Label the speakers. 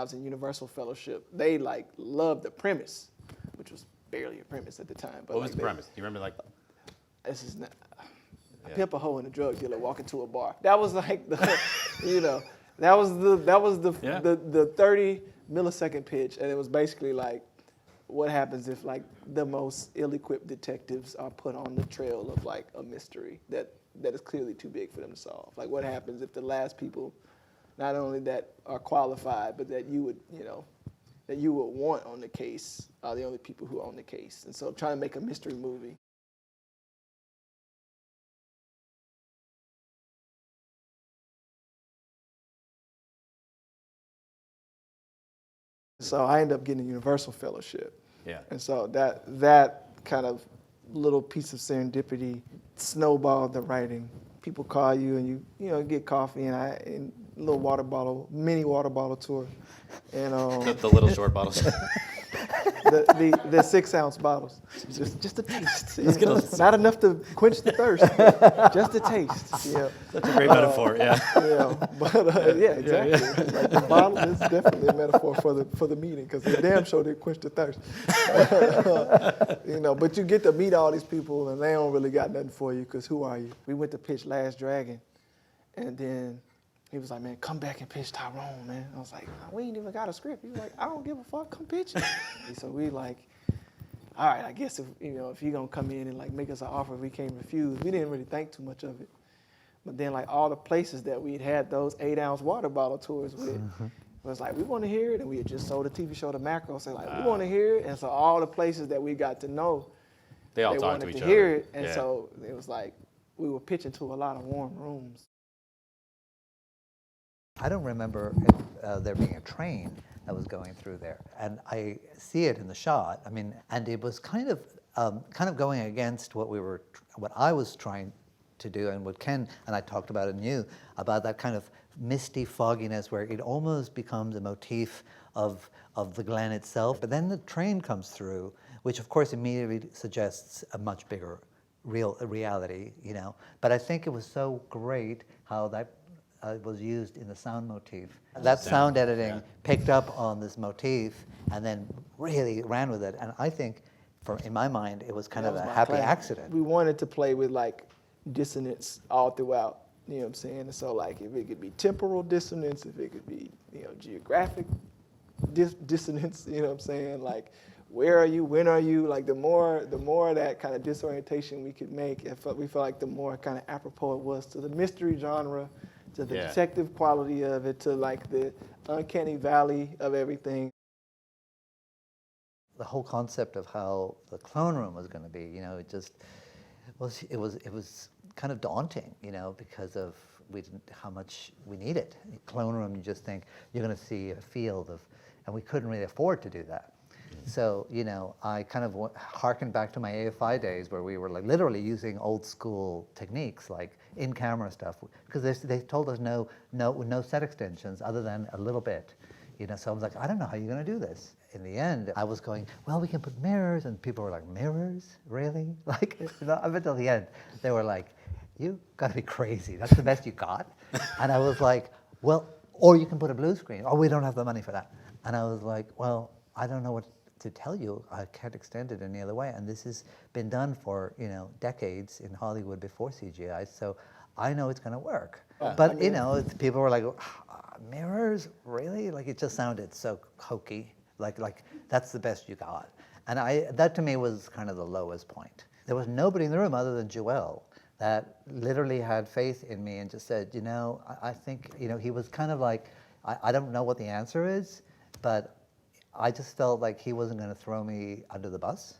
Speaker 1: I was in Universal Fellowship, they like loved the premise, which was barely a premise at the time. But
Speaker 2: what was the premise? Do you remember like?
Speaker 1: This is not. A pimp, a hoe, and a drug dealer walk into a bar. That was like the, you know, that was the 30 millisecond pitch, and it was basically like, what happens if like the most ill-equipped detectives are put on the trail of like a mystery that is clearly too big for them to solve? Like, what happens if the last people, not only that are qualified, but that you would, you know, that you would want on the case are the only people who own the case? And so, I'm trying to make a mystery movie. So I ended up getting a Universal Fellowship.
Speaker 2: Yeah.
Speaker 1: And so that kind of little piece of serendipity snowballed the writing. People call you and you know, get coffee and a little water bottle, mini water bottle tour. And
Speaker 2: The little short bottles.
Speaker 1: the 6 ounce bottles, just a taste. Not enough to quench the thirst, just a taste. Yeah,
Speaker 2: Such a great metaphor. Yeah.
Speaker 1: Yeah, but yeah, exactly. Like the bottle is definitely a metaphor for the meeting because they damn sure did quench the thirst. You know, but you get to meet all these people and they don't really got nothing for you because who are you? We went to pitch Last Dragon, and then he was like, man, come back and pitch Tyrone, man. I was like, we ain't even got a script. He was like, I don't give a fuck, come pitch it. So we like, all right, I guess if you're gonna come in and like make us an offer we can't refuse. We didn't really think too much of it. But then like all the places that we'd had those 8 ounce water bottle tours with, it was like, we want to hear it. And we had just sold a TV show to Macro, so like, we want to hear it. And so all the places that we got to know,
Speaker 2: they all
Speaker 1: they
Speaker 2: talked
Speaker 1: wanted
Speaker 2: to each
Speaker 1: to
Speaker 2: other.
Speaker 1: hear it. And
Speaker 2: Yeah.
Speaker 1: so it was like, we were pitching to a lot of warm rooms.
Speaker 3: I don't remember there being a train that was going through there, and I see it in the shot. I mean, and it was kind of going against what I was trying to do, and what Ken and I talked about in You, about that kind of misty fogginess where it almost becomes a motif of the Glen itself. But then the train comes through, which of course immediately suggests a much bigger reality, you know. But I think it was so great how that was used in the sound motif. That sound editing picked up on this motif and then really ran with it. And I think, in my mind, it was kind of a happy accident.
Speaker 1: We wanted to play with like dissonance all throughout, you know what I'm saying? And so like if it could be temporal dissonance, if it could be, you know, geographic dissonance, you know what I'm saying? Like, where are you, when are you? Like the more of that kind of disorientation we could make, we felt like the more kind of apropos it was to the mystery genre, to the detective quality of it, to like the uncanny valley of everything.
Speaker 3: The whole concept of how the clone room was going to be, you know, it was kind of daunting, you know, because of how much we needed. Clone room, you just think you're going to see a field of, and we couldn't really afford to do that. So, you know, I kind of harkened back to my AFI days where we were like literally using old school techniques like in-camera stuff, because they told us no set extensions other than a little bit. You know, so I was like, I don't know how you're going to do this. In the end, I was going, well, we can put mirrors, and people were like, mirrors? Really? Like, you know, up until the end, they were like, you got to be crazy. That's the best you got? And I was like, well, or you can put a blue screen. Oh, we don't have the money for that. And I was like, well, I don't know what to tell you. I can't extend it any other way. And this has been done for, you know, decades in Hollywood before CGI, so I know it's going to work. But, you know, people were like, mirrors? Really? Like, it just sounded so hokey. Like that's the best you got. And that to me was kind of the lowest point. There was nobody in the room other than Juel that literally had faith in me and just said, you know, I think, you know, he was kind of like, I don't know what the answer is, but I just felt like he wasn't going to throw me under the bus.